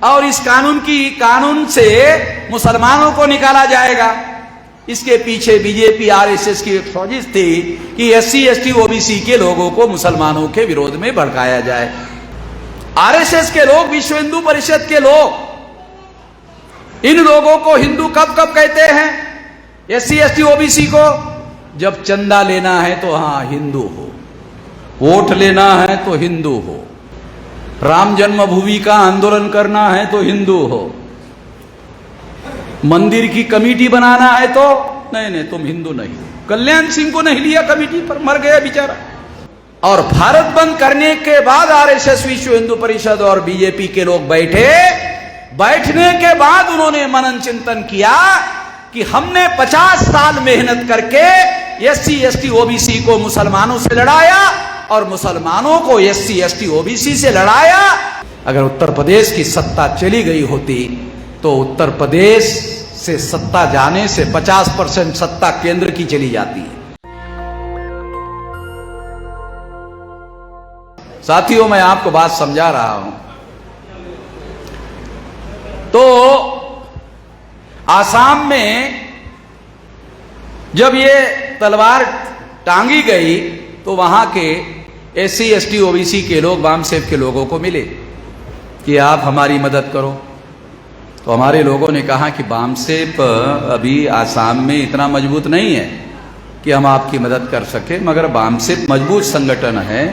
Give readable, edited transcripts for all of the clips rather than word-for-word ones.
और इस कानून से मुसलमानों को निकाला जाएगा। इसके पीछे बीजेपी आरएसएस की एक साजिश थी कि एससी एसटी ओबीसी के लोगों को मुसलमानों के विरोध में भड़काया जाए। आरएसएस के लोग, विश्व हिंदू परिषद के लोग, इन लोगों को हिंदू कब कब कहते हैं? एससी एसटी ओबीसी को जब चंदा लेना है तो हाँ हिंदू हो, वोट लेना है तो हिंदू हो, राम जन्मभूमि का आंदोलन करना है तो हिंदू हो, मंदिर की कमेटी बनाना है तो नहीं तुम हिंदू नहीं हो। कल्याण सिंह को नहीं लिया कमेटी पर, मर गया बेचारा। और भारत बंद करने के बाद आरएसएस, विश्व हिंदू परिषद और बीजेपी के लोग बैठने के बाद उन्होंने मनन चिंतन किया कि हमने 50 साल मेहनत करके एससी एसटी ओबीसी को मुसलमानों से लड़ाया और मुसलमानों को एससी एसटी ओबीसी से लड़ाया। अगर उत्तर प्रदेश की सत्ता चली गई होती तो उत्तर प्रदेश से सत्ता जाने से 50% सत्ता केंद्र की चली जाती है। साथियों, मैं आपको बात समझा रहा हूं। तो आसाम में जब ये तलवार टांगी गई तो वहां के एससी एसटी ओबीसी के लोग वामसेफ के लोगों को मिले कि आप हमारी मदद करो। तो हमारे लोगों ने कहा कि वामसेफ अभी आसाम में इतना मजबूत नहीं है कि हम आपकी मदद कर सके, मगर वामसेफ मजबूत संगठन है,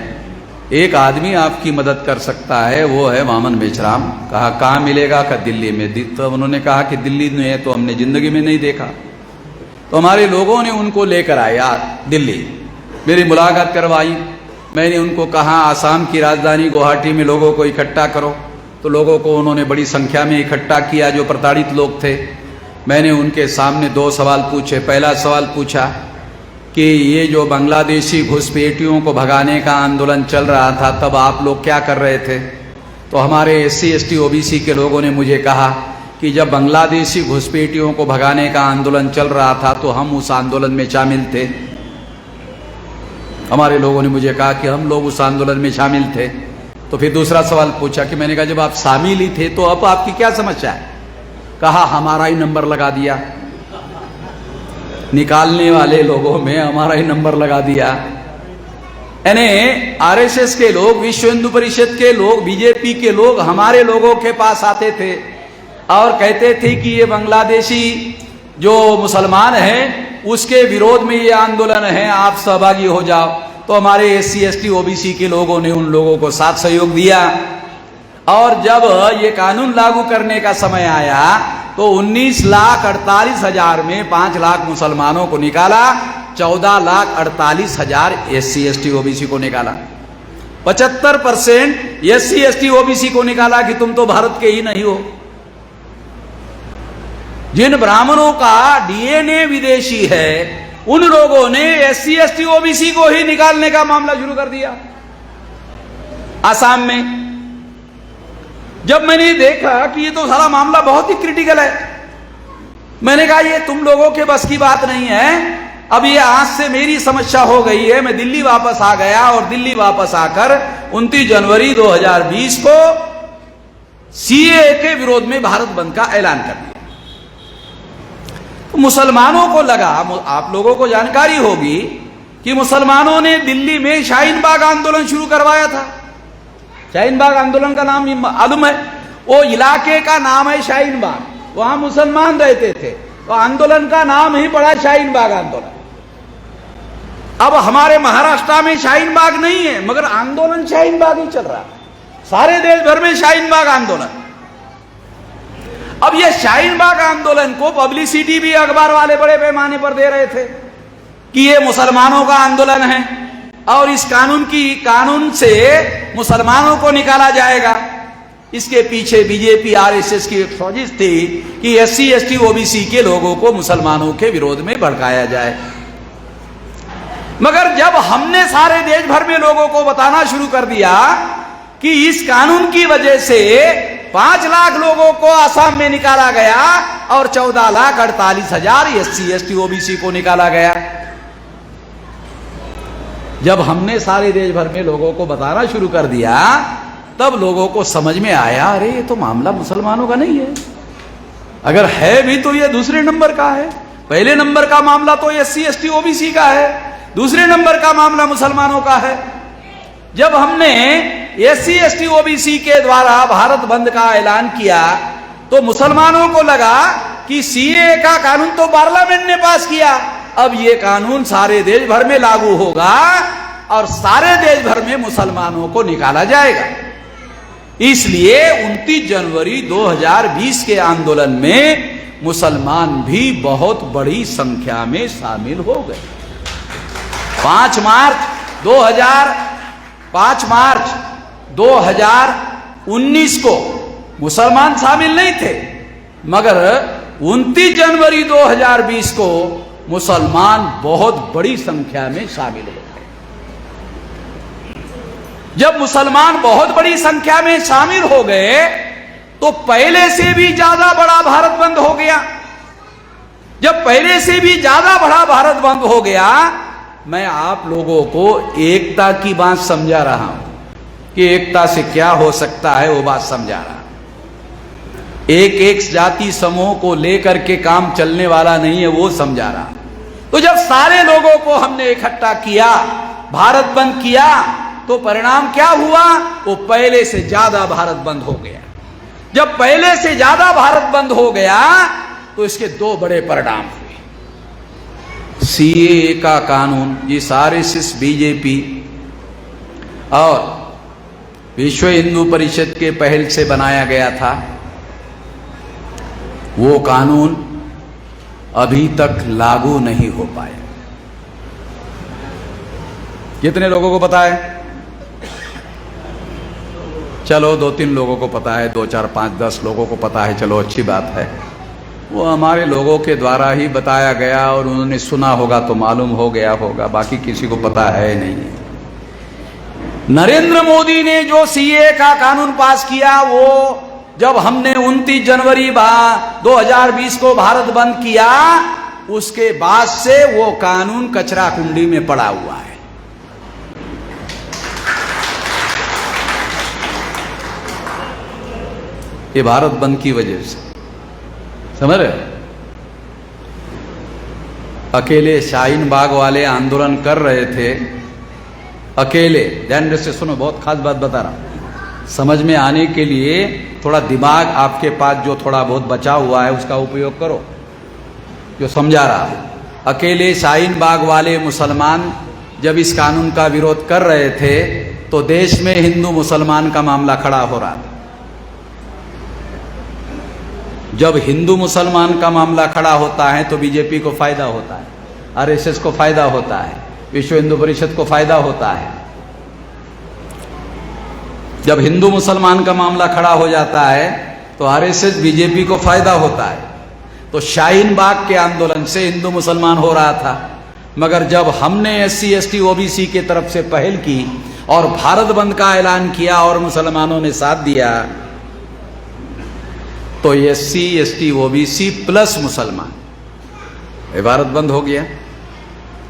एक आदमी आपकी मदद कर सकता है, वो है वामन मेश्राम। कहा कहाँ मिलेगा? का दिल्ली में। तो उन्होंने कहा कि दिल्ली में है तो हमने जिंदगी में नहीं देखा। तो हमारे लोगों ने उनको लेकर आया दिल्ली, मेरी मुलाकात करवाई। मैंने उनको कहा आसाम की राजधानी गुवाहाटी में लोगों को इकट्ठा करो। तो लोगों को उन्होंने बड़ी संख्या में इकट्ठा किया जो प्रताड़ित लोग थे। मैंने उनके सामने 2 सवाल पूछे। पहला सवाल पूछा कि ये जो बांग्लादेशी घुसपैठियों को भगाने का आंदोलन चल रहा था तब आप लोग क्या कर रहे थे? तो हमारे एससी एसटी ओबीसी के लोगों ने मुझे कहा कि जब बांग्लादेशी घुसपैठियों को भगाने का आंदोलन चल रहा था तो हम उस आंदोलन में शामिल थे। हमारे लोगों ने मुझे कहा कि हम लोग उस आंदोलन में शामिल थे। तो फिर दूसरा सवाल पूछा कि मैंने कहा जब आप शामिल ही थे तो अब आपकी क्या समस्या है? कहा हमारा ही नंबर लगा दिया, निकालने वाले लोगों में हमारा ही नंबर लगा दिया। यानी आरएसएस के लोग, विश्व हिंदू परिषद के लोग, बीजेपी के लोग हमारे लोगों के पास आते थे और कहते थे कि ये बांग्लादेशी जो मुसलमान हैं उसके विरोध में ये आंदोलन है, आप सहभागी हो जाओ। तो हमारे एससी एसटी ओबीसी के लोगों ने उन लोगों को साथ सहयोग दिया। और जब ये कानून लागू करने का समय आया तो 19,48,000 में 5 लाख मुसलमानों को निकाला, 14,48,000 एससी एसटी ओबीसी को निकाला। 75% एससी एसटी ओबीसी को निकाला कि तुम तो भारत के ही नहीं हो। जिन ब्राह्मणों का डीएनए विदेशी है उन लोगों ने एससी एसटी ओबीसी को ही निकालने का मामला शुरू कर दिया आसाम में। जब मैंने देखा कि ये तो सारा मामला बहुत ही क्रिटिकल है, मैंने कहा ये तुम लोगों के बस की बात नहीं है। अब ये आज से मेरी समस्या हो गई है। मैं दिल्ली वापस आ गया और दिल्ली वापस आकर 29 जनवरी 2020 को सीएए के विरोध में भारत बंद का ऐलान कर दिया। तो मुसलमानों को लगा, आप लोगों को जानकारी होगी कि मुसलमानों ने दिल्ली में शाहीन बाग आंदोलन शुरू करवाया था। शाहीन बाग आंदोलन का नाम मालूम है? वो इलाके का नाम है शाहीन बाग, वहां मुसलमान रहते थे तो आंदोलन का नाम ही पड़ा शाहीन बाग आंदोलन। अब हमारे महाराष्ट्र में शाहीन बाग नहीं है मगर आंदोलन शाहीन बाग ही चल रहा है, सारे देश भर में शाहीन बाग आंदोलन। अब ये शाहीन बाग आंदोलन को पब्लिसिटी भी अखबार वाले बड़े पैमाने पर दे रहे थे कि ये मुसलमानों का आंदोलन है और इस कानून से मुसलमानों को निकाला जाएगा। इसके पीछे बीजेपी आरएसएस की एक साजिश थी कि एससी एसटी ओबीसी के लोगों को मुसलमानों के विरोध में भड़काया जाए। मगर जब हमने सारे देश भर में लोगों को बताना शुरू कर दिया कि इस कानून की वजह से 5 लाख लोगों को आसाम में निकाला गया और 14,48,000 एससी एसटी ओबीसी को निकाला गया, जब हमने सारे देश भर में लोगों को बताना शुरू कर दिया तब लोगों को समझ में आया, अरे ये तो मामला मुसलमानों का नहीं है, अगर है भी तो ये दूसरे नंबर का है। पहले नंबर का मामला तो SC ST OBC का है, दूसरे नंबर का मामला मुसलमानों का है। जब हमने SC ST OBC के द्वारा भारत बंद का ऐलान किया तो मुसलमानों को लगा कि CAA का कानून तो पार्लियामेंट ने पास किया, अब ये कानून सारे देश भर में लागू होगा और सारे देश भर में मुसलमानों को निकाला जाएगा। इसलिए 29 जनवरी 2020 के आंदोलन में मुसलमान भी बहुत बड़ी संख्या में शामिल हो गए। 5 मार्च 2019 को मुसलमान शामिल नहीं थे, मगर 29 जनवरी 2020 को मुसलमान बहुत बड़ी संख्या में शामिल हो गए। जब मुसलमान बहुत बड़ी संख्या में शामिल हो गए तो पहले से भी ज्यादा बड़ा भारत बंद हो गया। जब पहले से भी ज्यादा बड़ा भारत बंद हो गया, मैं आप लोगों को एकता की बात समझा रहा हूं कि एकता से क्या हो सकता है, वो बात समझा रहा हूं। एक जाति समूह को लेकर के काम चलने वाला नहीं है, वो समझा रहा। तो जब सारे लोगों को हमने इकट्ठा किया, भारत बंद किया, तो परिणाम क्या हुआ? वो पहले से ज्यादा भारत बंद हो गया। जब पहले से ज्यादा भारत बंद हो गया तो इसके 2 बड़े परिणाम हुए। CAA का कानून जिस RSS BJP और विश्व हिंदू परिषद के पहल से बनाया गया था, वो कानून अभी तक लागू नहीं हो पाया। कितने लोगों को पता है? चलो 2-3 लोगों को पता है, 2, 4, 5, 10 लोगों को पता है, चलो अच्छी बात है। वो हमारे लोगों के द्वारा ही बताया गया और उन्होंने सुना होगा तो मालूम हो गया होगा, बाकी किसी को पता है नहीं। नरेंद्र मोदी ने जो CAA का कानून पास किया, वो जब हमने 29 जनवरी 2020 को भारत बंद किया, उसके बाद से वो कानून कचरा कुंडी में पड़ा हुआ है। ये भारत बंद की वजह से, समझ रहे? अकेले शाहीन बाग वाले आंदोलन कर रहे थे, अकेले। ध्यान से सुनो, बहुत खास बात बता रहा हूं, समझ में आने के लिए थोड़ा दिमाग आपके पास जो थोड़ा बहुत बचा हुआ है उसका उपयोग करो, जो समझा रहा है। अकेले शाहीन बाग वाले मुसलमान जब इस कानून का विरोध कर रहे थे तो देश में हिंदू मुसलमान का मामला खड़ा हो रहा था। जब हिंदू मुसलमान का मामला खड़ा होता है तो बीजेपी को फायदा होता है, RSS को फायदा होता है, विश्व हिंदू परिषद को फायदा होता है। जब हिंदू मुसलमान का मामला खड़ा हो जाता है तो RSS बीजेपी को फायदा होता है। तो शाहीन बाग के आंदोलन से हिंदू मुसलमान हो रहा था, मगर जब हमने SC ST OBC के तरफ से पहल की और भारत बंद का ऐलान किया और मुसलमानों ने साथ दिया, तो SC ST OBC प्लस मुसलमान, ये भारत बंद हो गया।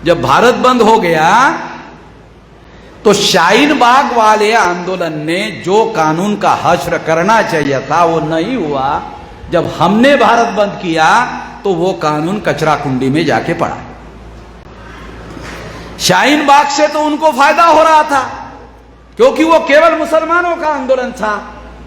जब भारत बंद हो गया तो शाहीन बाग वाले आंदोलन ने जो कानून का हश्र करना चाहिए था वो नहीं हुआ। जब हमने भारत बंद किया तो वो कानून कचरा कुंडी में जाके पड़ा। शाहीन बाग से तो उनको फायदा हो रहा था क्योंकि वो केवल मुसलमानों का आंदोलन था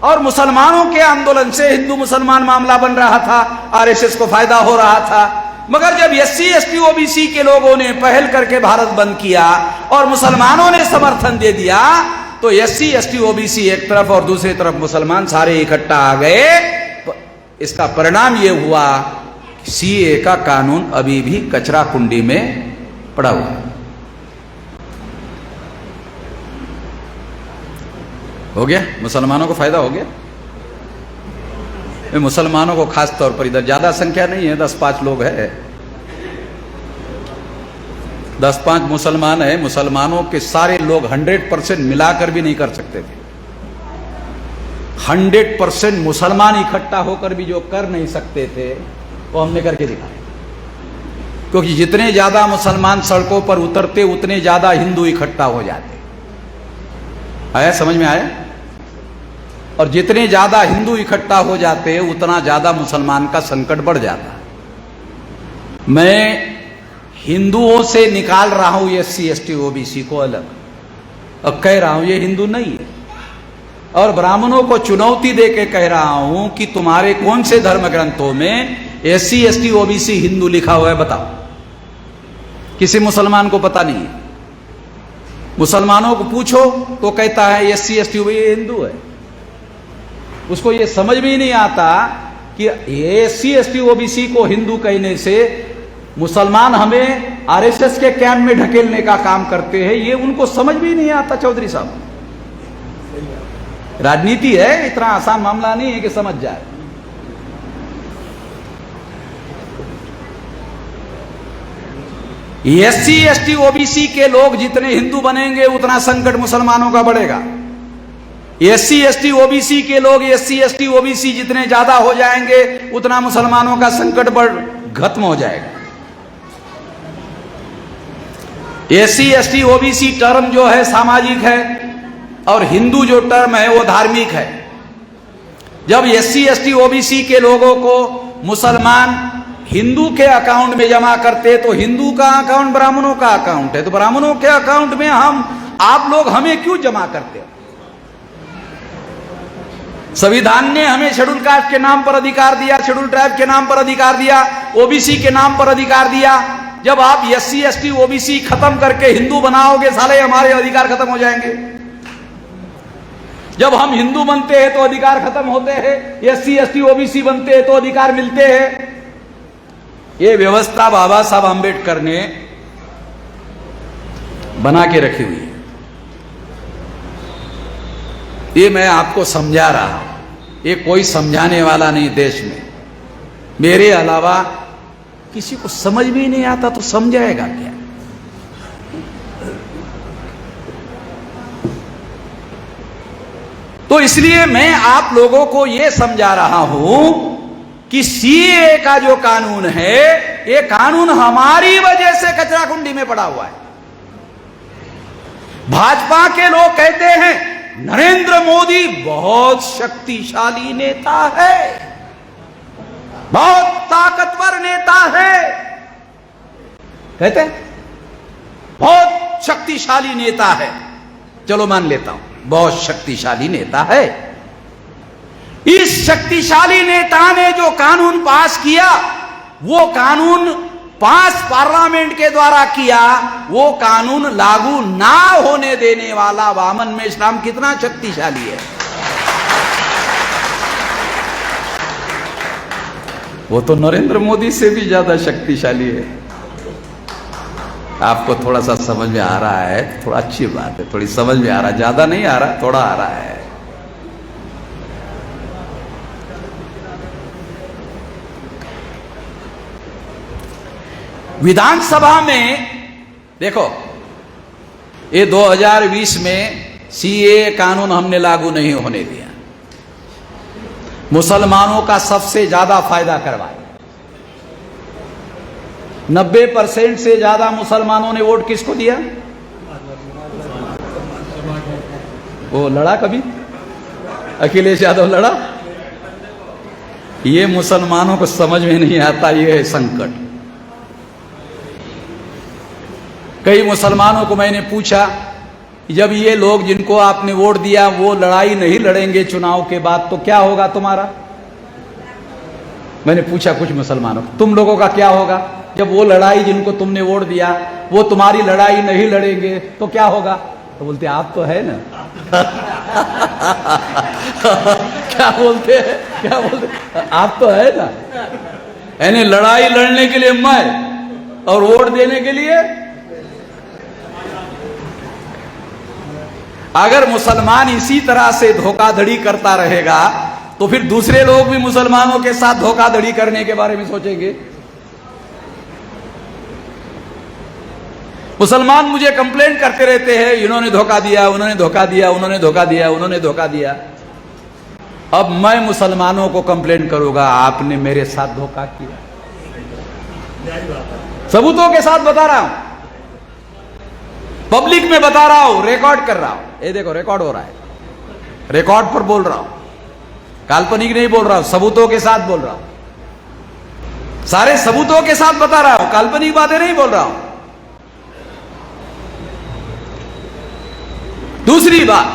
और मुसलमानों के आंदोलन से हिंदू मुसलमान मामला बन रहा था, RSS को फायदा हो रहा था। मगर जब SC ST OBC के लोगों ने पहल करके भारत बंद किया और मुसलमानों ने समर्थन दे दिया तो SC ST OBC एक तरफ और दूसरी तरफ मुसलमान सारे इकट्ठा आ गए। इसका परिणाम यह हुआ कि CAA का कानून अभी भी कचरा कुंडी में पड़ा हुआ है। हो गया, मुसलमानों को फायदा हो गया। मुसलमानों को खास तौर पर, इधर ज्यादा संख्या नहीं है, 10-5 लोग है, 10-5 मुसलमान है। मुसलमानों के सारे लोग 100% मिलाकर भी नहीं कर सकते थे। 100% मुसलमान इकट्ठा होकर भी जो कर नहीं सकते थे वो हमने करके दिखाया। क्योंकि जितने ज्यादा मुसलमान सड़कों पर उतरते उतने ज्यादा हिंदू इकट्ठा हो जाते। आया, समझ में आया? और जितने ज्यादा हिंदू इकट्ठा हो जाते हैं उतना ज्यादा मुसलमान का संकट बढ़ जाता है। मैं हिंदुओं से निकाल रहा हूं एससी एसटी ओबीसी को अलग, और कह रहा हूं ये हिंदू नहीं है, और ब्राह्मणों को चुनौती दे के कह रहा हूं कि तुम्हारे कौन से धर्म ग्रंथों में एससी एसटी ओबीसी हिंदू लिखा हुआ है बताओ। किसी मुसलमान को पता नहीं है। मुसलमानों को पूछो तो कहता है एससी एसटी हिंदू है। उसको ये समझ में ही नहीं आता कि एससी एसटी ओबीसी को हिंदू कहने से मुसलमान हमें आरएसएस के कैंप में ढकेलने का काम करते हैं, ये उनको समझ में ही नहीं आता। चौधरी साहब, राजनीति है, इतना आसान मामला नहीं है कि समझ जाए। एससी एसटी ओबीसी के लोग जितने हिंदू बनेंगे उतना संकट मुसलमानों का बढ़ेगा। एससी एसटी ओबीसी के लोग एससी एसटी ओबीसी जितने ज्यादा हो जाएंगे उतना मुसलमानों का संकट खत्म हो जाएगा। एससी एसटी ओबीसी टर्म जो है सामाजिक है, और हिंदू जो टर्म है वो धार्मिक है। जब एससी एसटी ओबीसी के लोगों को मुसलमान हिंदू के अकाउंट में जमा करते तो हिंदू का अकाउंट ब्राह्मणों का अकाउंट है, तो ब्राह्मणों के अकाउंट में आप लोग हमें क्यों जमा करते हो? संविधान ने हमें शेड्यूल कास्ट के नाम पर अधिकार दिया, शेड्यूल ट्राइब के नाम पर अधिकार दिया, ओबीसी के नाम पर अधिकार दिया। जब आप एससी एसटी ओबीसी खत्म करके हिंदू बनाओगे साले हमारे अधिकार खत्म हो जाएंगे। जब हम हिंदू बनते हैं तो अधिकार खत्म होते हैं, एससी एसटी ओबीसी बनते हैं तो अधिकार मिलते हैं। ये व्यवस्था बाबा साहब आंबेडकर ने बना के रखी हुई है। ये मैं आपको समझा रहा हूं, ये कोई समझाने वाला नहीं देश में। मेरे अलावा किसी को समझ भी नहीं आता तो समझाएगा क्या? तो इसलिए मैं आप लोगों को यह समझा रहा हूं कि सीएए का जो कानून है, ये कानून हमारी वजह से कचरा कुंडी में पड़ा हुआ है। भाजपा के लोग कहते हैं नरेंद्र मोदी बहुत शक्तिशाली नेता है, बहुत ताकतवर नेता है, कहते हैं बहुत शक्तिशाली नेता है। चलो मान लेता हूं बहुत शक्तिशाली नेता है। इस शक्तिशाली नेता ने जो कानून पास किया, वो कानून पास पार्लियामेंट के द्वारा किया, वो कानून लागू ना होने देने वाला वामन मेश्राम कितना शक्तिशाली है। वो तो नरेंद्र मोदी से भी ज्यादा शक्तिशाली है। आपको थोड़ा सा समझ में आ रहा है, थोड़ा अच्छी बात है, थोड़ी समझ में आ रहा है, ज्यादा नहीं आ रहा, थोड़ा आ रहा है। विधानसभा में देखो, ये 2020 में सीएए कानून हमने लागू नहीं होने दिया, मुसलमानों का सबसे ज्यादा फायदा करवाया। 90% से ज्यादा मुसलमानों ने वोट किसको दिया? वो लड़ा कभी? अखिलेश यादव लड़ा? ये मुसलमानों को समझ में नहीं आता, ये है संकट। कई मुसलमानों को मैंने पूछा, जब ये लोग जिनको आपने वोट दिया वो लड़ाई नहीं लड़ेंगे चुनाव के बाद तो क्या होगा तुम्हारा? मैंने पूछा कुछ मुसलमानों को, तुम लोगों का क्या होगा जब वो लड़ाई जिनको तुमने वोट दिया वो तुम्हारी लड़ाई नहीं लड़ेंगे तो क्या होगा? तो बोलते आप तो है ना। क्या बोलते हैं, क्या बोलते? आप तो है ना। यानी लड़ाई लड़ने के लिए मैं और वोट देने के लिए। अगर मुसलमान इसी तरह से धोखाधड़ी करता रहेगा तो फिर दूसरे लोग भी मुसलमानों के साथ धोखाधड़ी करने के बारे में सोचेंगे। मुसलमान मुझे कंप्लेंट करते रहते हैं, इन्होंने धोखा दिया, उन्होंने धोखा दिया, उन्होंने धोखा दिया, उन्होंने धोखा दिया। अब मैं मुसलमानों को कंप्लेंट करूंगा, आपने मेरे साथ धोखा किया। सबूतों के साथ बता रहा हूं, पब्लिक में बता रहा हूं, रिकॉर्ड कर रहा हूं। ये देखो रिकॉर्ड हो रहा है, रिकॉर्ड पर बोल रहा हूं। काल्पनिक नहीं बोल रहा हूं, सबूतों के साथ बोल रहा हूं, सारे सबूतों के साथ बता रहा हूं, काल्पनिक बातें नहीं बोल रहा हूं। दूसरी बात,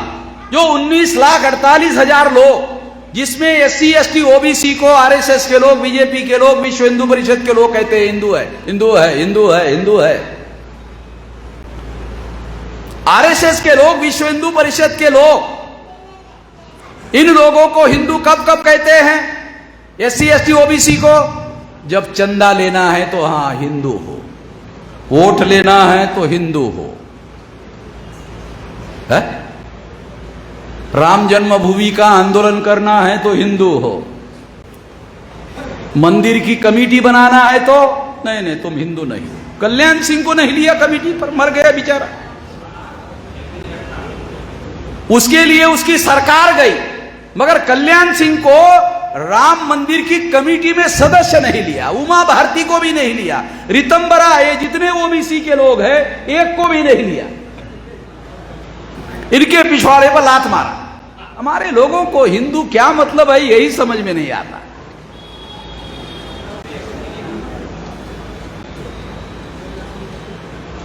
जो 19,48,000 लोग, जिसमें SC ST OBC को RSS के लोग, बीजेपी के लोग, विश्व हिंदू परिषद के लोग कहते हैं हिंदू है, हिंदू है, हिंदू है, हिंदू है। RSS के लोग, विश्व हिंदू परिषद के लोग, इन लोगों को हिंदू कब कब कहते हैं? SC ST OBC को जब चंदा लेना है तो हां हिंदू हो, वोट लेना है तो हिंदू हो, है? राम जन्मभूमि का आंदोलन करना है तो हिंदू हो, मंदिर की कमेटी बनाना है तो नहीं नहीं तुम हिंदू नहीं हो। कल्याण सिंह को नहीं लिया कमेटी पर, मर गया बेचारा, उसके लिए उसकी सरकार गई, मगर कल्याण सिंह को राम मंदिर की कमेटी में सदस्य नहीं लिया, उमा भारती को भी नहीं लिया, रितंबरा, ये जितने ओबीसी के लोग हैं एक को भी नहीं लिया, इनके पिछवाड़े पर लात मारा। हमारे लोगों को हिंदू क्या मतलब है यही समझ में नहीं आता।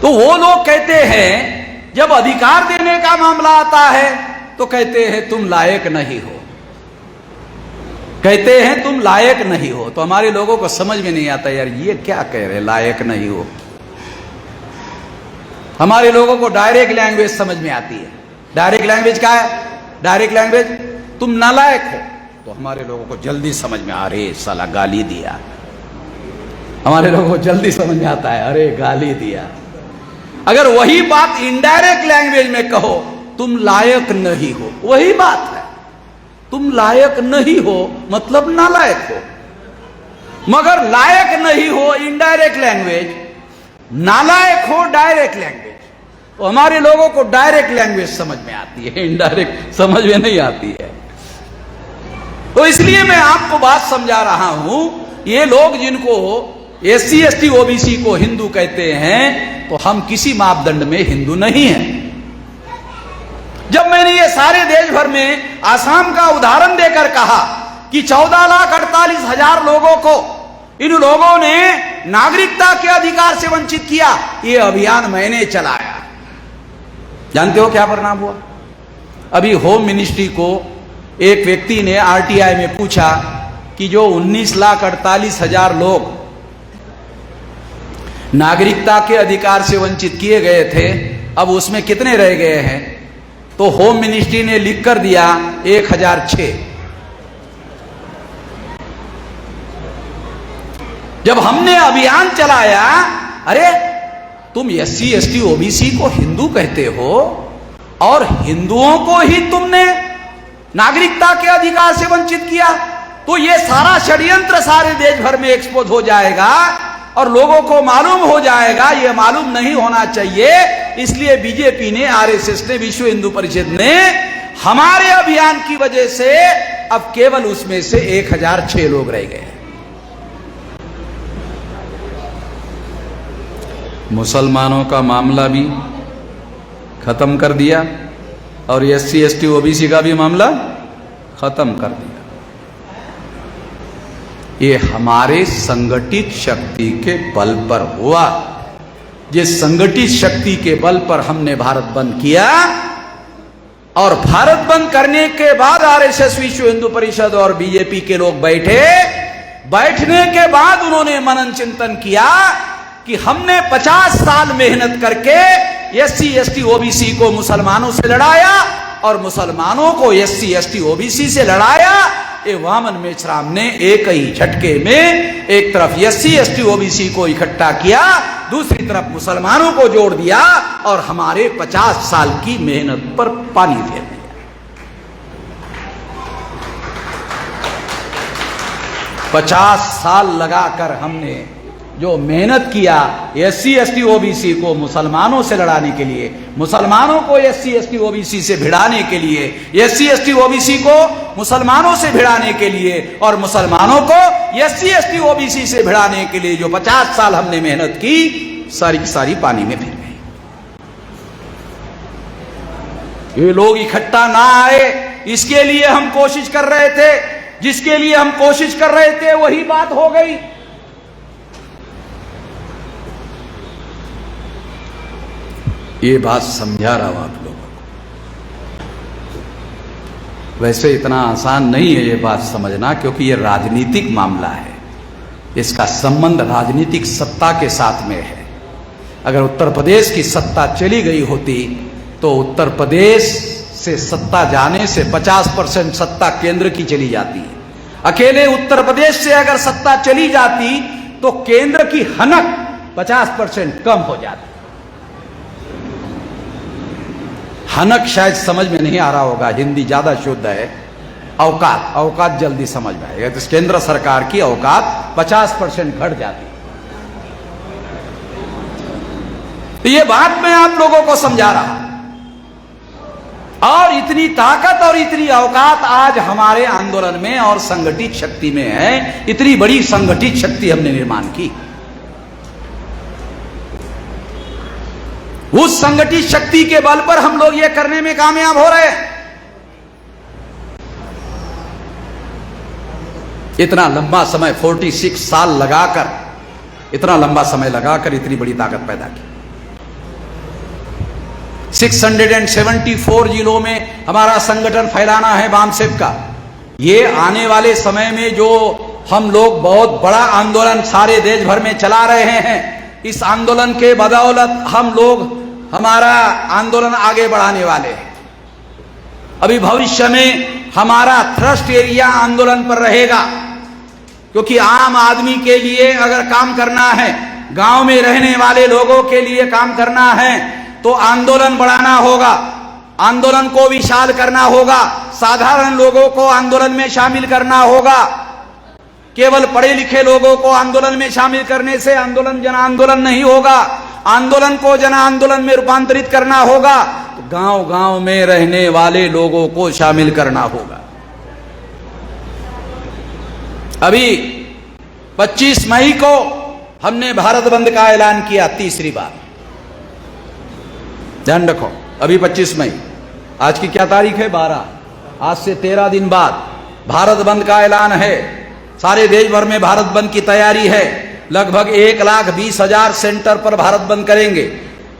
तो वो लोग कहते हैं, जब अधिकार देने का मामला आता है तो कहते हैं तुम लायक नहीं हो, कहते हैं तुम लायक नहीं हो। तो हमारे लोगों को समझ में नहीं आता, यार ये क्या कह रहे लायक नहीं हो। हमारे लोगों को डायरेक्ट लैंग्वेज समझ में आती है। डायरेक्ट लैंग्वेज क्या है? डायरेक्ट लैंग्वेज, तुम नालायक हो, तो हमारे लोगों को जल्दी समझ में, अरे साला गाली दिया। हमारे लोगों को जल्दी समझ में आता है, अरे गाली दिया। अगर वही बात इनडायरेक्ट लैंग्वेज में कहो, तुम लायक नहीं हो, वही बात है, तुम लायक नहीं हो मतलब नालायक हो। मगर लायक नहीं हो इनडायरेक्ट लैंग्वेज, नालायक हो डायरेक्ट लैंग्वेज। तो हमारे लोगों को डायरेक्ट लैंग्वेज समझ में आती है, इनडायरेक्ट समझ में नहीं आती है। तो इसलिए मैं आपको बात समझा रहा हूं, ये लोग जिनको SC ST OBC को हिंदू कहते हैं, तो हम किसी मापदंड में हिंदू नहीं हैं। जब मैंने ये सारे देश भर में आसाम का उदाहरण देकर कहा कि 14,48,000 लोगों को इन लोगों ने नागरिकता के अधिकार से वंचित किया, ये अभियान मैंने चलाया। जानते हो क्या परिणाम हुआ? अभी होम मिनिस्ट्री को एक व्यक्ति ने RTI में पूछा कि जो 19,48,000 लोग नागरिकता के अधिकार से वंचित किए गए थे, अब उसमें कितने रह गए हैं? तो होम मिनिस्ट्री ने लिख कर दिया 1,006। जब हमने अभियान चलाया, अरे तुम SC ST OBC को हिंदू कहते हो और हिंदुओं को ही तुमने नागरिकता के अधिकार से वंचित किया, तो ये सारा षड्यंत्र सारे देश भर में एक्सपोज हो जाएगा और लोगों को मालूम हो जाएगा। ये मालूम नहीं होना चाहिए, इसलिए बीजेपी ने, RSS ने, विश्व हिंदू परिषद ने हमारे अभियान की वजह से अब केवल उसमें से 1,006 लोग रह गए। मुसलमानों का मामला भी खत्म कर दिया और SC ST OBC का भी मामला खत्म कर दिया। ये हमारे संगठित शक्ति के बल पर हुआ। जिस संगठित शक्ति के बल पर हमने भारत बंद किया, और भारत बंद करने के बाद RSS, विश्व हिंदू परिषद और बीजेपी के लोग बैठने के बाद उन्होंने मनन चिंतन किया कि हमने 50 साल मेहनत करके SC ST OBC को मुसलमानों से लड़ाया और मुसलमानों को SC ST OBC से लड़ाया। ये वामन मेश्राम ने एक ही झटके में एक तरफ SC ST OBC को इकट्ठा किया, दूसरी तरफ मुसलमानों को जोड़ दिया और हमारे 50 साल की मेहनत पर पानी फेर दिया। 50 साल लगाकर हमने जो मेहनत किया SC ST OBC को मुसलमानों से लड़ाने के लिए, मुसलमानों को SC ST OBC से भिड़ाने के लिए, SC ST OBC को मुसलमानों से भिड़ाने के लिए और मुसलमानों को SC ST OBC से भिड़ाने के लिए जो 50 साल हमने मेहनत की, सारी की सारी पानी में फिर गई। ये लोग इकट्ठा ना आए, इसके लिए हम कोशिश कर रहे थे जिसके लिए हम कोशिश कर रहे थे वही बात हो गई। ये बात समझा रहा हूं आप लोगों को। वैसे इतना आसान नहीं है ये बात समझना, क्योंकि ये राजनीतिक मामला है, इसका संबंध राजनीतिक सत्ता के साथ में है। अगर उत्तर प्रदेश की सत्ता चली गई होती तो उत्तर प्रदेश से सत्ता जाने से 50% सत्ता केंद्र की चली जाती। अकेले उत्तर प्रदेश से अगर सत्ता चली जाती तो केंद्र की हनक 50% कम हो जाती। हनक शायद समझ में नहीं आ रहा होगा, हिंदी ज्यादा शुद्ध है। औकात, औकात जल्दी समझ में आएगा। तो केंद्र सरकार की औकात 50% घट जाती। तो ये बात मैं आप लोगों को समझा रहा हूं। और इतनी ताकत और इतनी औकात आज हमारे आंदोलन में और संगठित शक्ति में है। इतनी बड़ी संगठित शक्ति हमने निर्माण की। उस संगठित शक्ति के बल पर हम लोग ये करने में कामयाब हो रहे हैं। इतना लंबा समय 46 साल लगाकर, इतना लंबा समय लगाकर इतनी बड़ी ताकत पैदा की। 674 जिलों में हमारा संगठन फैलाना है वामसेप का। ये आने वाले समय में जो हम लोग बहुत बड़ा आंदोलन सारे देश भर में चला रहे हैं, इस आंदोलन के बदौलत हम लोग हमारा आंदोलन आगे बढ़ाने वाले हैं। अभी भविष्य में हमारा थ्रस्ट एरिया आंदोलन पर रहेगा, क्योंकि आम आदमी के लिए अगर काम करना है, गांव में रहने वाले लोगों के लिए काम करना है, तो आंदोलन बढ़ाना होगा, आंदोलन को विशाल करना होगा, साधारण लोगों को आंदोलन में शामिल करना होगा। केवल पढ़े लिखे लोगों को आंदोलन में शामिल करने से आंदोलन जन आंदोलन नहीं होगा। आंदोलन को जन आंदोलन में रूपांतरित करना होगा तो गांव गांव में रहने वाले लोगों को शामिल करना होगा। अभी 25 मई को हमने भारत बंद का ऐलान किया, तीसरी बार। ध्यान रखो, अभी 25 मई, आज की क्या तारीख है? 12। आज से 13 दिन बाद भारत बंद का ऐलान है। सारे देश भर में भारत बंद की तैयारी है। लगभग 1,20,000 सेंटर पर भारत बंद करेंगे।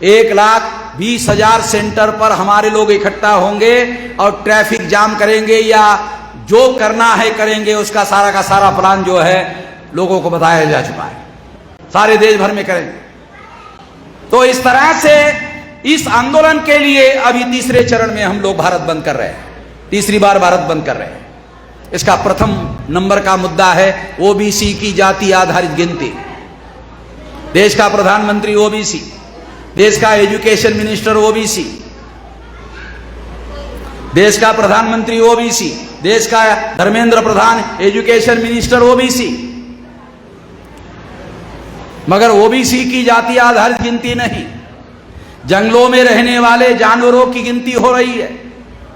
1,20,000 सेंटर पर हमारे लोग इकट्ठा होंगे और ट्रैफिक जाम करेंगे या जो करना है करेंगे। उसका सारा का सारा प्लान जो है लोगों को बताया जा चुका है। सारे देश भर में करेंगे। तो इस तरह से इस आंदोलन के लिए अभी तीसरे चरण में हम लोग भारत बंद कर रहे हैं। तीसरी बार भारत बंद कर रहे हैं। इसका प्रथम नंबर का मुद्दा है ओबीसी की जाति आधारित गिनती। देश का प्रधानमंत्री ओबीसी, देश का एजुकेशन मिनिस्टर ओबीसी, देश का प्रधानमंत्री ओबीसी, देश का Dharmendra Pradhan education minister OBC. मगर ओबीसी की जाति आधारित गिनती नहीं। जंगलों में रहने वाले जानवरों की गिनती हो रही है,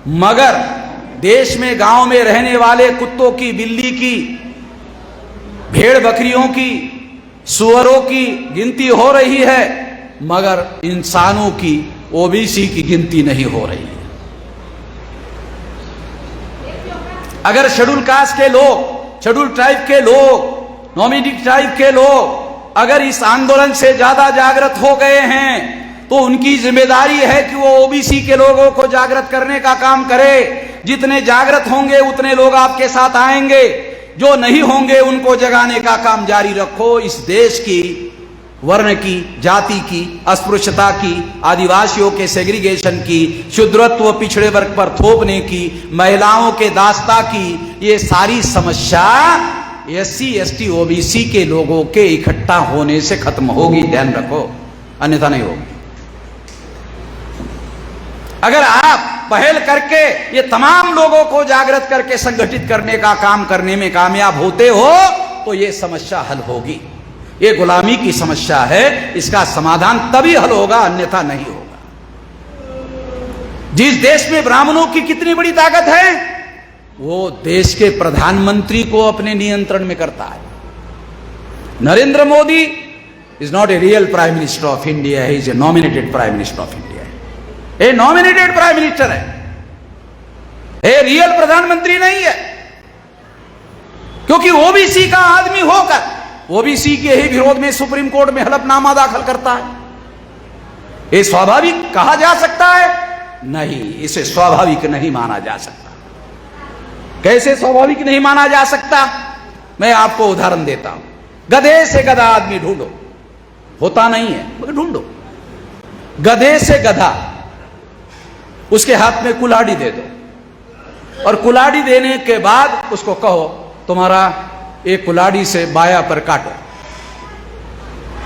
मगर देश में गांव में रहने वाले कुत्तों की, बिल्ली की, भेड़ बकरियों की, सुअरों की गिनती हो रही है, मगर इंसानों की, ओबीसी की गिनती नहीं हो रही है। अगर शेड्यूल कास्ट के लोग, शेड्यूल ट्राइब के लोग, नॉमिनेटेड ट्राइब के लोग अगर इस आंदोलन से ज्यादा जागृत हो गए हैं तो उनकी जिम्मेदारी है कि वो ओबीसी के लोगों को जागृत करने का काम करे। जितने जागृत होंगे उतने लोग आपके साथ आएंगे, जो नहीं होंगे उनको जगाने का काम जारी रखो। इस देश की वर्ण की, जाति की, अस्पृश्यता की, आदिवासियों के सेग्रीगेशन की, शूद्रत्व पिछड़े वर्ग पर थोपने की, महिलाओं के दास्ता की, ये सारी समस्या एससी एसटी ओबीसी के लोगों के इकट्ठा होने से खत्म होगी। ध्यान रखो, अन्यथा नहीं होगी। अगर आप पहल करके ये तमाम लोगों को जागृत करके संगठित करने का काम करने में कामयाब होते हो तो ये समस्या हल होगी। ये गुलामी की समस्या है, इसका समाधान तभी हल होगा, अन्यथा नहीं होगा। जिस देश में ब्राह्मणों की कितनी बड़ी ताकत है, वो देश के प्रधानमंत्री को अपने नियंत्रण में करता है। Narendra Modi is not a real prime minister of India, he is a nominated prime minister of India. A nominated prime minister है, ए रियल प्रधानमंत्री नहीं है। क्योंकि ओबीसी का आदमी होकर ओबीसी के ही विरोध में सुप्रीम कोर्ट में हलफनामा दाखिल करता है। ये स्वाभाविक कहा जा सकता है? नहीं, इसे स्वाभाविक नहीं माना जा सकता। कैसे स्वाभाविक नहीं माना जा सकता? मैं आपको उदाहरण देता हूं। गधे से गधा आदमी ढूंढो, होता नहीं है मगर ढूंढो। गधे से गधा, उसके हाथ में कुल्हाड़ी दे दो और कुल्हाड़ी देने के बाद उसको कहो तुम्हारा एक कुल्हाड़ी से बाया पर काटो,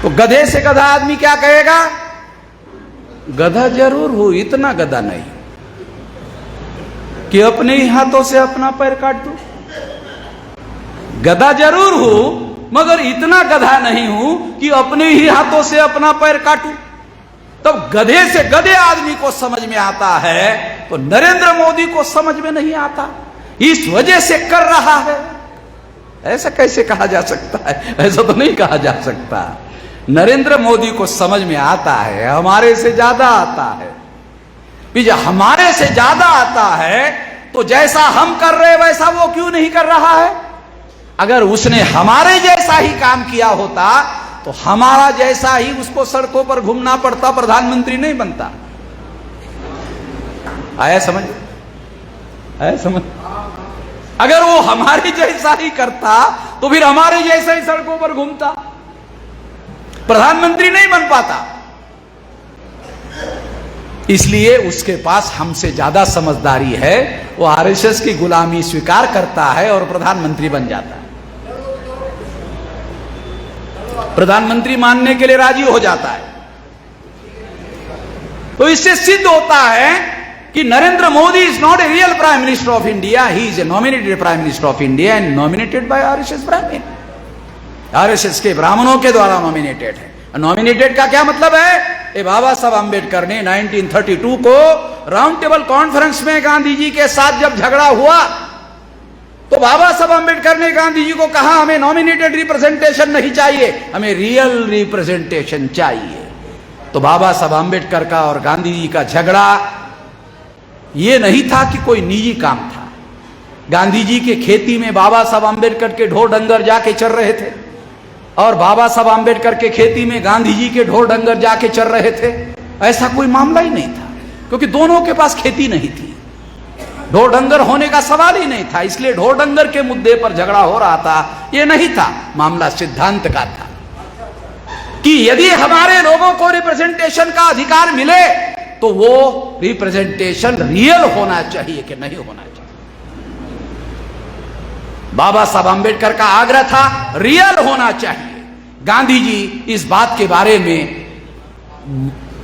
तो गधे से गधा आदमी क्या कहेगा? गधा जरूर हूं, इतना गधा नहीं कि अपने ही हाथों से अपना पैर काट दूं। गधा जरूर हूं मगर इतना गधा नहीं हूं कि अपने ही हाथों से अपना पैर काटूं। तब गधे से गधे आदमी को समझ में आता है तो नरेंद्र मोदी को समझ में नहीं आता, इस वजह से कर रहा है। ऐसा कैसे कहा जा सकता है? ऐसा तो नहीं कहा जा सकता। नरेंद्र मोदी को समझ में आता है, हमारे से ज्यादा आता है। जब हमारे से ज्यादा आता है तो जैसा हम कर रहे वैसा वो क्यों नहीं कर रहा है? अगर उसने हमारे जैसा ही काम किया होता तो हमारा जैसा ही उसको सड़कों पर घूमना पड़ता, प्रधानमंत्री नहीं बनता। आया समझ? आया समझ? अगर वो हमारे जैसा ही करता तो फिर हमारे जैसा ही सड़कों पर घूमता, प्रधानमंत्री नहीं बन पाता। इसलिए उसके पास हमसे ज्यादा समझदारी है, वो आरएसएस की गुलामी स्वीकार करता है और प्रधानमंत्री बन जाता है। प्रधानमंत्री मानने के लिए राजी हो जाता है। तो इससे सिद्ध होता है कि Narendra Modi is not a real prime minister of India, he is a nominated prime minister of India and nominated by RSS ब्राह्मण। आरएसएस के ब्राह्मणों के द्वारा नॉमिनेटेड है। नॉमिनेटेड का क्या मतलब है? ए बाबा साहब अंबेडकर ने 1932 को राउंड टेबल कॉन्फ्रेंस में गांधी जी के साथ जब झगड़ा हुआ तो बाबा साहब अंबेडकर ने गांधी जी को कहा हमें नॉमिनेटेड रिप्रेजेंटेशन नहीं चाहिए, हमें रियल रिप्रेजेंटेशन चाहिए। तो बाबा साहब अंबेडकर का और गांधी जी का झगड़ा यह नहीं था कि कोई निजी काम था। गांधी जी के खेती में बाबा साहब अंबेडकर के ढोर डंगर जाके चर रहे थे और बाबा साहब अंबेडकर के खेती में गांधी जी के ढोर डंगर जाके चर रहे थे। ऐसा कोई मामला ही नहीं था क्योंकि दोनों के पास खेती नहीं थी, ढोर डंगर होने का सवाल ही नहीं था। इसलिए ढोर डंगर के मुद्दे पर झगड़ा हो रहा था, यह नहीं था मामला। सिद्धांत का था कि यदि हमारे लोगों को रिप्रेजेंटेशन का अधिकार मिले तो वो रिप्रेजेंटेशन रियल होना चाहिए कि नहीं होना चाहिए। बाबा साहब अंबेडकर का आग्रह था रियल होना चाहिए। गांधी जी इस बात के बारे में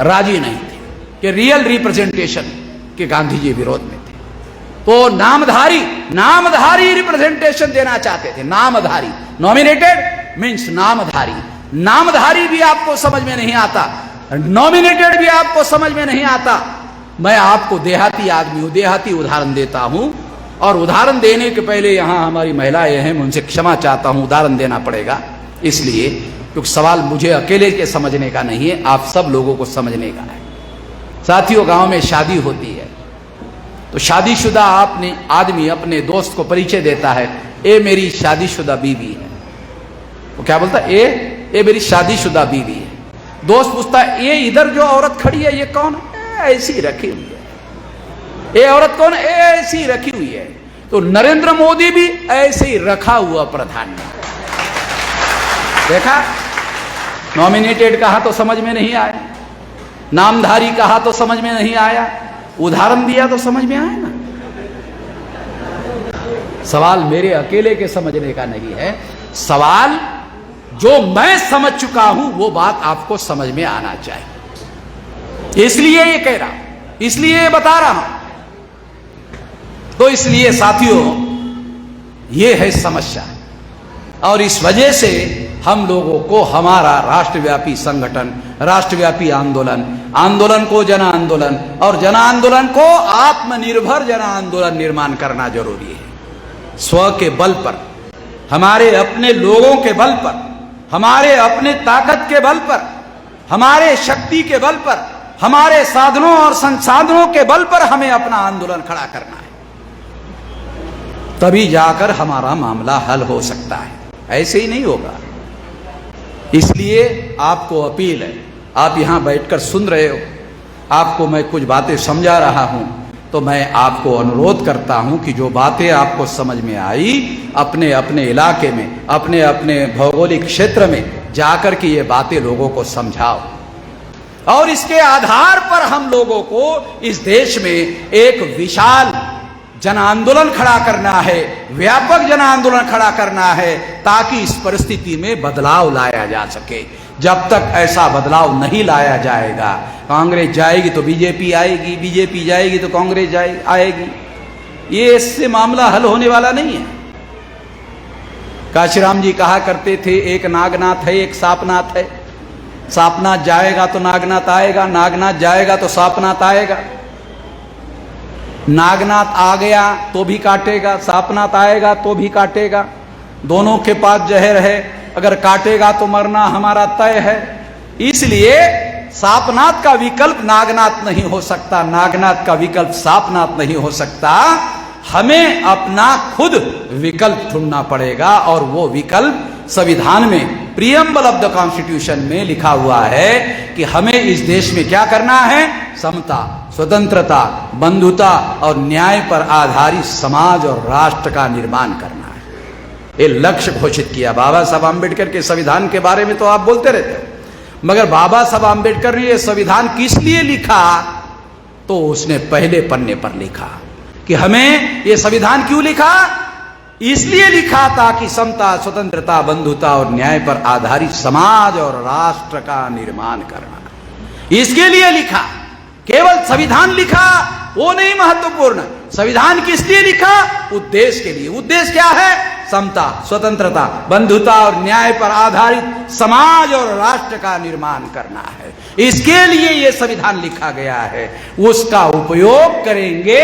राजी नहीं थे कि रियल रिप्रेजेंटेशन के गांधी जी विरोध में थे। तो नामधारी रिप्रेजेंटेशन देना चाहते थे। नामधारी, नॉमिनेटेड मींस नामधारी। नामधारी भी आपको समझ में नहीं आता, नॉमिनेटेड भी आपको समझ में नहीं आता। मैं आपको देहाती आदमी हूं, देहाती उदाहरण देता हूं और उदाहरण देने के पहले यहां हमारी महिलाएं हैं, मैं उनसे क्षमा चाहता हूं, उदाहरण देना पड़ेगा इसलिए क्योंकि सवाल मुझे अकेले के समझने का नहीं है, आप सब लोगों को समझने का है। साथियों, गांव में शादी होती है तो शादीशुदा आदमी अपने दोस्त को परिचय देता है, ए मेरी शादीशुदा बीवी है। वो क्या बोलता है? ए मेरी शादीशुदा बीवी है। दोस्त पूछता है ये इधर जो औरत खड़ी है ये कौन है? ऐसी रखी हुई है। ये औरत कौन है? ऐसी रखी हुई है। तो नरेंद्र मोदी भी ऐसे ही रखा हुआ प्रधानमंत्री। देखा, नॉमिनेटेड कहा तो समझ में नहीं आया, नामधारी कहा तो समझ में नहीं आया, उदाहरण दिया तो समझ में आया ना। सवाल मेरे अकेले के समझने का नहीं है, सवाल जो मैं समझ चुका हूं वो बात आपको समझ में आना चाहिए। इसलिए ये कह रहा हूं, इसलिए ये बता रहा हूं। तो इसलिए साथियों, ये है समस्या और इस वजह से हम लोगों को हमारा राष्ट्रव्यापी संगठन, राष्ट्रव्यापी आंदोलन को जन आंदोलन और जन आंदोलन को आत्मनिर्भर जन आंदोलन निर्माण करना जरूरी है। स्व के बल पर, हमारे अपने लोगों के बल पर, हमारे अपने ताकत के बल पर, हमारे शक्ति के बल पर, हमारे साधनों और संसाधनों के बल पर हमें अपना आंदोलन खड़ा करना है। तभी जाकर हमारा मामला हल हो सकता है, ऐसे ही नहीं होगा। इसलिए आपको अपील है, आप यहां बैठकर सुन रहे हो, आपको मैं कुछ बातें समझा रहा हूं, तो मैं आपको अनुरोध करता हूं कि जो बातें आपको समझ में आई, अपने अपने इलाके में, अपने अपने भौगोलिक क्षेत्र में जाकर के ये बातें लोगों को समझाओ, और इसके आधार पर हम लोगों को इस देश में एक विशाल जन आंदोलन खड़ा करना है, व्यापक जन आंदोलन खड़ा करना है, ताकि इस परिस्थिति में बदलाव लाया जा सके। जब तक ऐसा बदलाव नहीं लाया जाएगा, कांग्रेस जाएगी तो बीजेपी आएगी, बीजेपी जाएगी तो कांग्रेस आएगी, ये इससे मामला हल होने वाला नहीं है। काशीराम जी कहा करते थे, एक नागनाथ है, एक सापनाथ है। सापनाथ जाएगा तो नागनाथ आएगा, नागनाथ जाएगा तो सापनाथ आएगा। नागनाथ आ गया तो भी काटेगा, सापनाथ आएगा तो भी काटेगा। दोनों के पास जहर है, अगर काटेगा तो मरना हमारा तय है। इसलिए सापनाथ का विकल्प नागनाथ नहीं हो सकता, नागनाथ का विकल्प सापनाथ नहीं हो सकता। हमें अपना खुद विकल्प ढूंढना पड़ेगा, और वो विकल्प संविधान में, प्रियम्बल ऑफ द कॉन्स्टिट्यूशन में लिखा हुआ है कि हमें इस देश में क्या करना है, समता, स्वतंत्रता, बंधुता और न्याय पर आधारित समाज और राष्ट्र का निर्माण करना है। ये लक्ष्य घोषित किया। बाबा साहब आम्बेडकर के संविधान के बारे में तो आप बोलते रहते हो, मगर बाबा साहब आम्बेडकर ने यह संविधान किस लिए लिखा, तो उसने पहले पन्ने पर लिखा कि हमें यह संविधान क्यों लिखा, इसलिए लिखा ताकि समता, स्वतंत्रता, बंधुता और न्याय पर आधारित समाज और राष्ट्र का निर्माण करना, इसके लिए लिखा। केवल संविधान लिखा वो नहीं महत्वपूर्ण, संविधान किस लिए लिखा, उद्देश्य के लिए। उद्देश्य क्या है, समता, स्वतंत्रता, बंधुता और न्याय पर आधारित समाज और राष्ट्र का निर्माण करना है। इसके लिए यह संविधान लिखा गया है। उसका उपयोग करेंगे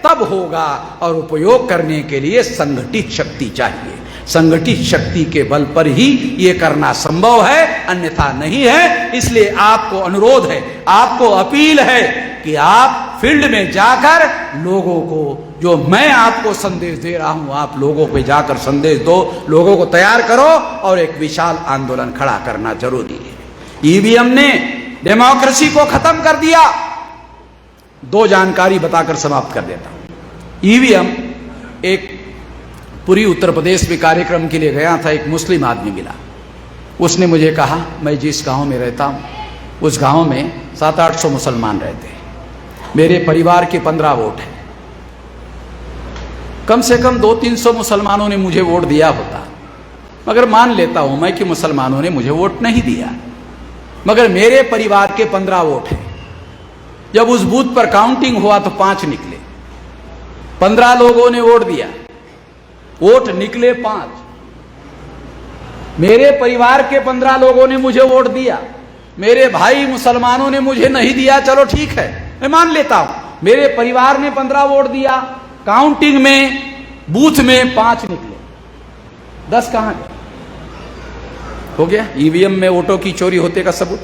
तब होगा, और उपयोग करने के लिए संगठित शक्ति चाहिए। संगठित शक्ति के बल पर ही ये करना संभव है, अन्यथा नहीं है। इसलिए आपको अनुरोध है, आपको अपील है कि आप फील्ड में जाकर लोगों को, जो मैं आपको संदेश दे रहा हूं, आप लोगों पे जाकर संदेश दो, लोगों को तैयार करो, और एक विशाल आंदोलन खड़ा करना जरूरी है। ईवीएम ने डेमोक्रेसी को खत्म कर दिया। दो जानकारी बताकर समाप्त कर देता हूं। ईवीएम, एक पूरी उत्तर प्रदेश में कार्यक्रम के लिए गया था, एक मुस्लिम आदमी मिला। उसने मुझे कहा, मैं जिस गांव में रहता हूं उस गांव में 700-800 मुसलमान रहते हैं, मेरे परिवार के 15 वोट हैं। कम से कम 200-300 मुसलमानों ने मुझे वोट दिया होता, मगर मान लेता हूं मैं कि मुसलमानों ने मुझे वोट नहीं दिया, मगर मेरे परिवार के 15 वोट हैं। जब उस बूथ पर काउंटिंग हुआ तो 5 निकले। 15 लोगों ने वोट दिया, वोट निकले 5। मेरे परिवार के 15 लोगों ने मुझे वोट दिया, मेरे भाई मुसलमानों ने मुझे नहीं दिया, चलो ठीक है, मैं मान लेता हूं। मेरे परिवार ने 15 वोट दिया, काउंटिंग में, बूथ में 5 निकले, 10 कहां गए? हो गया ईवीएम में वोटों की चोरी होते का सबूत।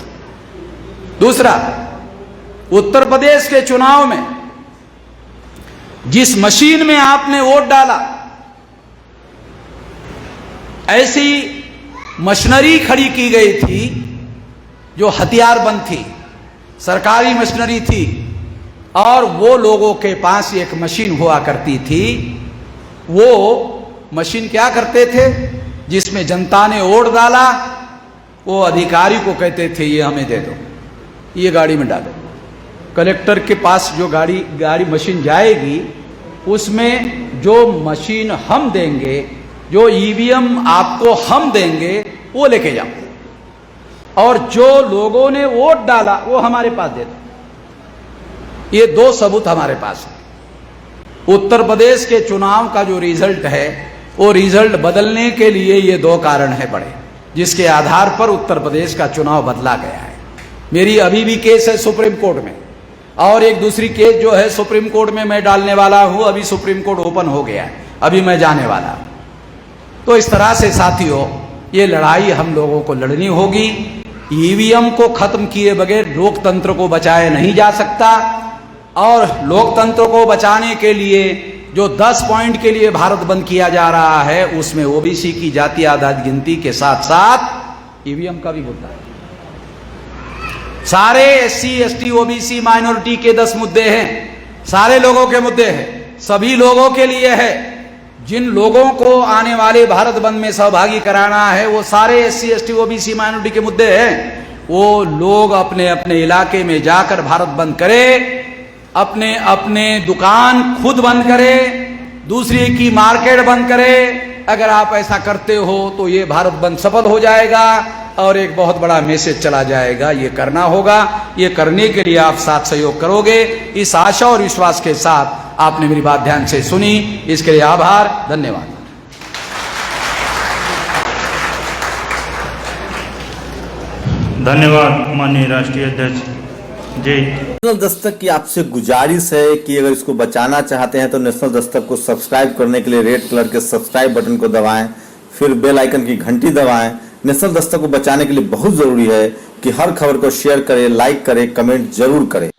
दूसरा, उत्तर प्रदेश के चुनाव में जिस मशीन में आपने वोट डाला, ऐसी मशीनरी खड़ी की गई थी जो हथियारबंद थी, सरकारी मशीनरी थी, और वो लोगों के पास एक मशीन हुआ करती थी। वो मशीन क्या करते थे, जिसमें जनता ने वोट डाला, वो अधिकारी को कहते थे ये हमें दे दो, ये गाड़ी में डालो। कलेक्टर के पास जो गाड़ी मशीन जाएगी, उसमें जो मशीन हम देंगे, जो ईवीएम आपको हम देंगे, वो लेके जाओ, और जो लोगों ने वोट डाला वो हमारे पास दे दो। ये 2 सबूत हमारे पास है। उत्तर प्रदेश के चुनाव का जो रिजल्ट है, वो रिजल्ट बदलने के लिए ये 2 कारण है बड़े, जिसके आधार पर उत्तर प्रदेश का चुनाव बदला गया है। मेरी अभी भी केस है सुप्रीम कोर्ट में, और एक दूसरी केस जो है सुप्रीम कोर्ट में मैं डालने वाला हूं। अभी सुप्रीम कोर्ट ओपन हो गया है, अभी मैं जाने वाला हूं। तो इस तरह से साथियों, ये लड़ाई हम लोगों को लड़नी होगी। ईवीएम को खत्म किए बगैर लोकतंत्र को बचाया नहीं जा सकता, और लोकतंत्र को बचाने के लिए जो 10 पॉइंट के लिए भारत बंद किया जा रहा है उसमें ओबीसी की जाति आधारित गिनती के साथ साथ ईवीएम का भी होता है। सारे एससी एसटी ओबीसी माइनॉरिटी के 10 मुद्दे हैं, सारे लोगों के मुद्दे हैं, सभी लोगों के लिए है। जिन लोगों को आने वाले भारत बंद में सहभागी कराना है वो सारे एससी एसटी ओबीसी माइनॉरिटी के मुद्दे हैं। वो लोग अपने अपने इलाके में जाकर भारत बंद करे, अपने अपने दुकान खुद बंद करे, दूसरे की मार्केट बंद करे। अगर आप ऐसा करते हो तो ये भारत बंद सफल हो जाएगा और एक बहुत बड़ा मैसेज चला जाएगा। ये करना होगा, ये करने के लिए आप साथ सहयोग करोगे, इस आशा और विश्वास के साथ आपने मेरी बात ध्यान से सुनी, इसके लिए आभार, धन्यवाद। धन्यवाद माननीय राष्ट्रीय अध्यक्ष जी। नेशनल दस्तक की आपसे गुजारिश है कि अगर इसको बचाना चाहते हैं तो नेशनल दस्तक को सब्सक्राइब करने के लिए रेड कलर के सब्सक्राइब बटन को दबाएं, फिर बेल आइकन की घंटी दबाएं। नेशनल दस्तक को बचाने के लिए बहुत जरूरी है कि हर खबर को शेयर करें, लाइक करें, कमेंट जरूर करें।